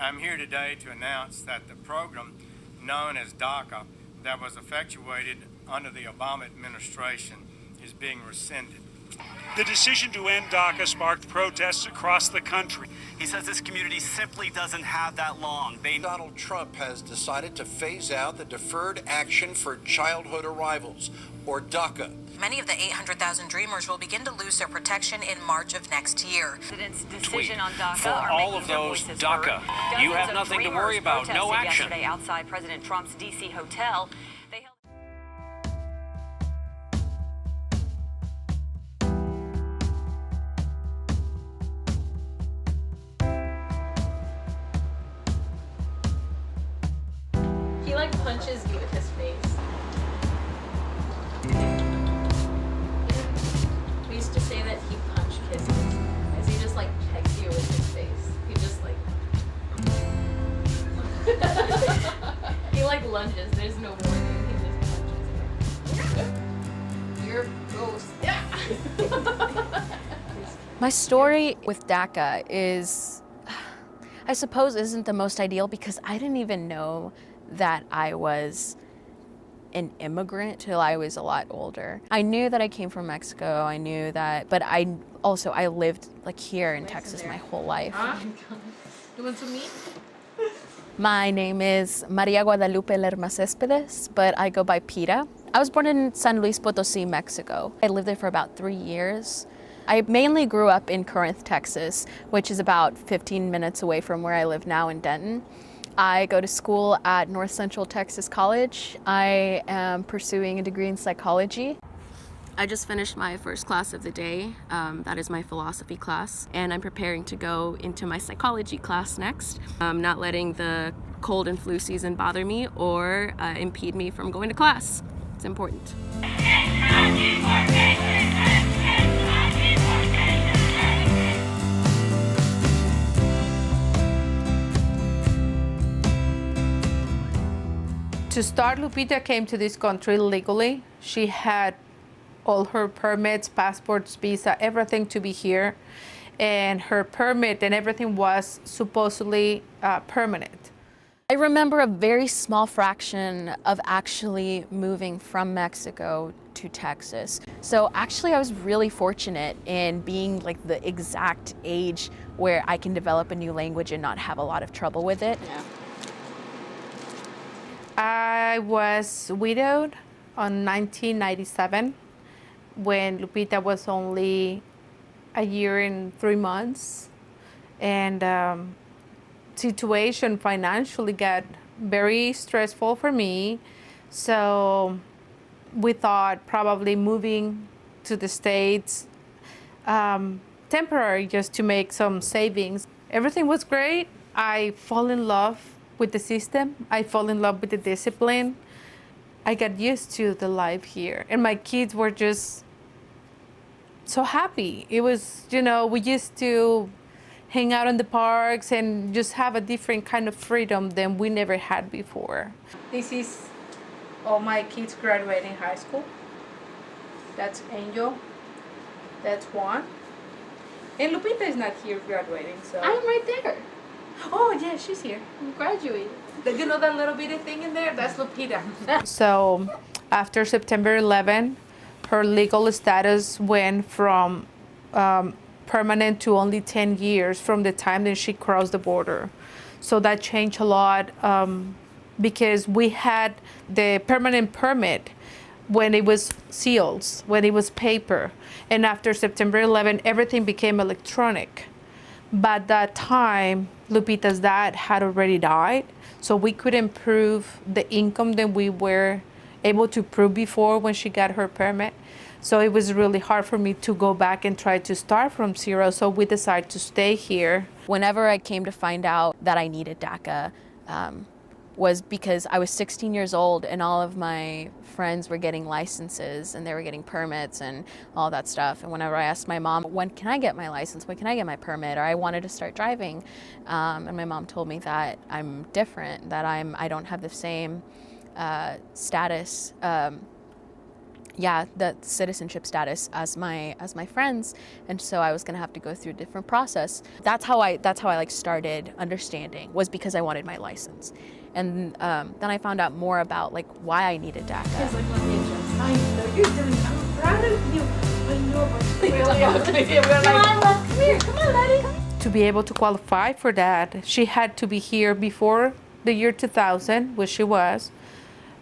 I'm here today to announce that the program known as DACA that was effectuated under the Obama administration is being rescinded. The decision to end DACA sparked protests across the country. He says this community simply doesn't have that long. Donald Trump has decided to phase out the Deferred Action for Childhood Arrivals, or DACA. Many of the 800,000 Dreamers will begin to lose their protection in March of next year. President's decision on DACA For are all making of their those voices DACA, heard. you have Dozens of nothing to Dreamers worry about, no protested action. Yesterday outside President Trump's D.C. hotel. They held He like punches you with his face. We used to say that he punch kisses, as he just like pecks you with his face. He just like he like lunges. There's no warning. He just punches you. You're gross. Yeah. My story with DACA is, I suppose, isn't the most ideal because I didn't even know that I was an immigrant till I was a lot older. I knew that I came from Mexico, I knew that, but I lived like here in Texas my whole life. You want some meat? My name is Maria Guadalupe Lerma Céspedes, but I go by Pita. I was born in San Luis Potosí, Mexico. I lived there for about 3 years. I mainly grew up in Corinth, Texas, which is about 15 minutes away from where I live now in Denton. I go to school at North Central Texas College. I am pursuing a degree in psychology. I just finished my first class of the day. That is my philosophy class. And I'm preparing to go into my psychology class next. I'm not letting the cold and flu season bother me or impede me from going to class. It's important. To start, Lupita came to this country legally. She had all her permits, passports, visa, everything to be here. And her permit and everything was supposedly permanent. I remember a very small fraction of actually moving from Mexico to Texas. So actually I was really fortunate in being like the exact age where I can develop a new language and not have a lot of trouble with it. Yeah. I was widowed on 1997 when Lupita was only a year and 3 months. And situation financially got very stressful for me. So we thought probably moving to the States temporary just to make some savings. Everything was great. I fall in love with the system. I fall in love with the discipline. I got used to the life here. And my kids were just so happy. It was, we used to hang out in the parks and just have a different kind of freedom than we never had before. This is all my kids graduating high school. That's Angel. That's Juan. And Lupita is not here graduating, so. I'm right there. Oh, yeah, she's here. Graduated. You know that little bitty thing in there? That's Lupita. So after September 11, her legal status went from permanent to only 10 years from the time that she crossed the border. So that changed a lot because we had the permanent permit when it was seals, when it was paper. And after September 11, everything became electronic. But that time, Lupita's dad had already died, so we couldn't prove the income that we were able to prove before when she got her permit. So it was really hard for me to go back and try to start from zero, so we decided to stay here. Whenever I came to find out that I needed DACA, was because I was 16 years old and all of my friends were getting licenses and they were getting permits and all that stuff. And whenever I asked my mom, when can I get my license? When can I get my permit? Or I wanted to start driving. And my mom told me that I'm different, that I don't have the same status, the citizenship status as my friends, and so I was gonna have to go through a different process. That's how I like started understanding, was because I wanted my license, and then I found out more about like why I needed DACA. It's like, let me adjust. I know you're doing. I'm proud of you. I know, but come on, love, come here, come on, Letty. To be able to qualify for that, she had to be here before the year 2000, which she was.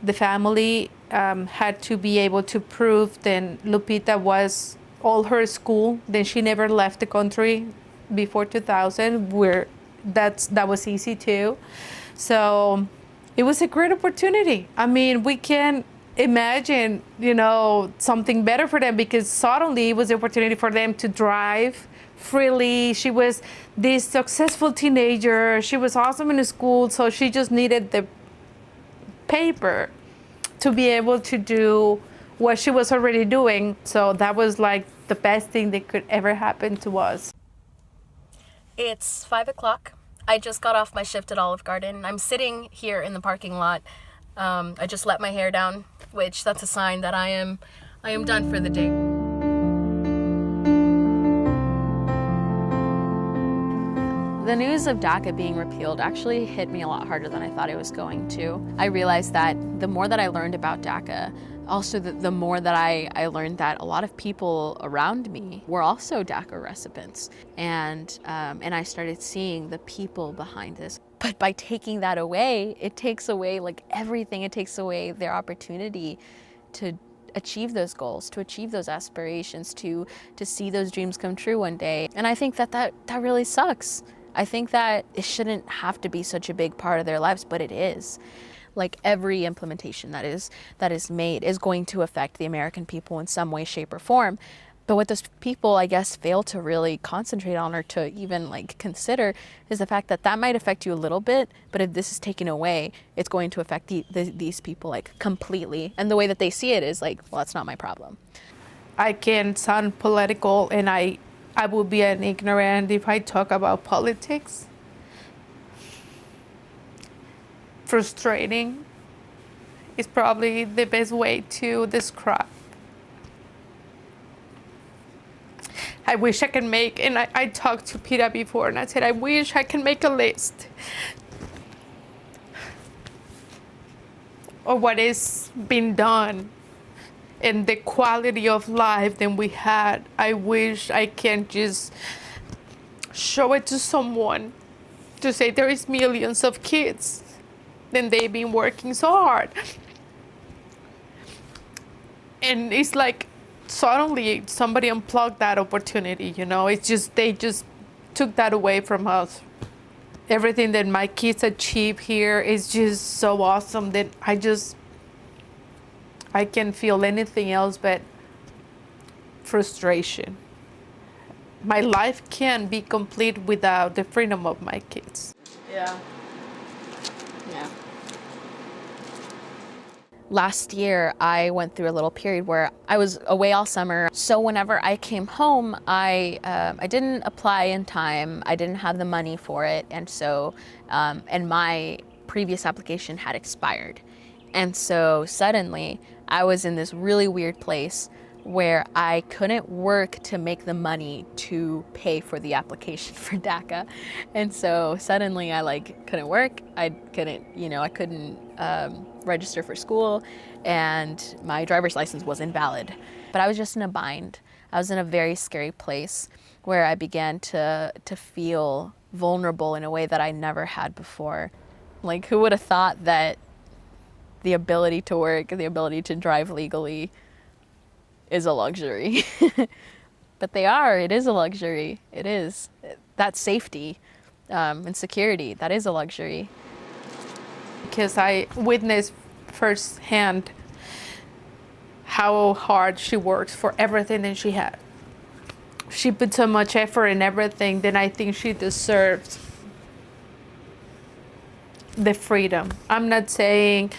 The family had to be able to prove that Lupita was all her school. Then she never left the country before 2000, where that was easy too. So it was a great opportunity. I mean, we can imagine, something better for them, because suddenly it was the opportunity for them to drive freely. She was this successful teenager. She was awesome in school, so she just needed the paper to be able to do what she was already doing. So that was like the best thing that could ever happen to us. It's 5 o'clock. I just got off my shift at Olive Garden. I'm sitting here in the parking lot. I just let my hair down, which that's a sign that I am done for the day. The news of DACA being repealed actually hit me a lot harder than I thought it was going to. I realized that the more that I learned about DACA, also the more that I learned that a lot of people around me were also DACA recipients. And I started seeing the people behind this. But by taking that away, it takes away like everything. It takes away their opportunity to achieve those goals, to achieve those aspirations, to see those dreams come true one day. And I think that really sucks. I think that it shouldn't have to be such a big part of their lives, but it is. Like every implementation that is made is going to affect the American people in some way, shape, or form. But what those people, I guess, fail to really concentrate on or to even like consider is the fact that might affect you a little bit, but if this is taken away, it's going to affect these people like completely. And the way that they see it is like, well, that's not my problem. I can sound political, and I would be an ignorant if I talk about politics. Frustrating is probably the best way to describe. I wish I could make, and I talked to Peter before, and I said, I wish I can make a list of what is being done and the quality of life that we had. I wish I can just show it to someone to say there is millions of kids and they've been working so hard. And it's like suddenly somebody unplugged that opportunity, It's just, they just took that away from us. Everything that my kids achieve here is just so awesome that I can't feel anything else but frustration. My life can't be complete without the freedom of my kids. Yeah. Last year, I went through a little period where I was away all summer. So whenever I came home, I didn't apply in time. I didn't have the money for it. And so, and my previous application had expired. And so suddenly, I was in this really weird place where I couldn't work to make the money to pay for the application for DACA. And so suddenly I couldn't work. I couldn't register for school, and my driver's license was invalid. But I was just in a bind. I was in a very scary place where I began to feel vulnerable in a way that I never had before. Like, who would have thought that the ability to work, the ability to drive legally is a luxury? But it is a luxury. It is. That safety and security, that is a luxury. Because I witnessed firsthand how hard she works for everything that she had. She put so much effort in everything that I think she deserves the freedom. I'm not saying,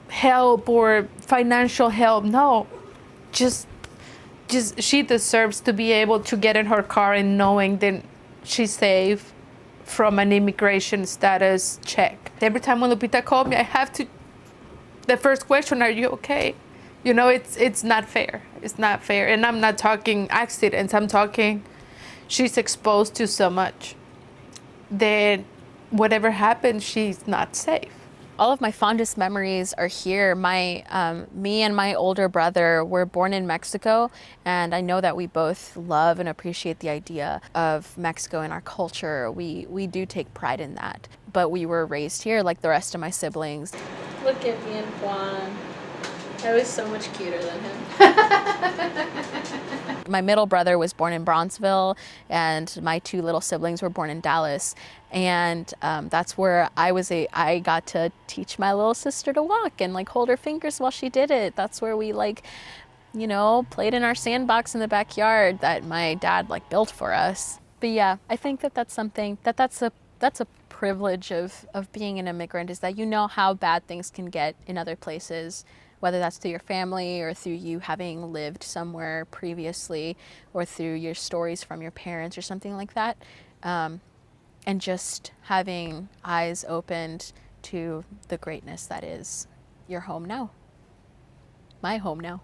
help or financial help. No, just she deserves to be able to get in her car and knowing that she's safe from an immigration status check. Every time when Lupita called me, the first question, are you okay? You know, it's not fair. It's not fair. And I'm not talking accidents. I'm talking she's exposed to so much that whatever happens, she's not safe. All of my fondest memories are here. Me and my older brother were born in Mexico, and I know that we both love and appreciate the idea of Mexico and our culture. We do take pride in that. But we were raised here like the rest of my siblings. Look at me and Juan. I was so much cuter than him. My middle brother was born in Bronzeville, and my two little siblings were born in Dallas. And that's where I got to teach my little sister to walk and like hold her fingers while she did it. That's where we like, you know, played in our sandbox in the backyard that my dad like built for us. But yeah, I think that that's something that's a privilege of being an immigrant, is that you know how bad things can get in other places, whether that's through your family or through you having lived somewhere previously or through your stories from your parents or something like that. And just having eyes opened to the greatness that is your home now. My home now.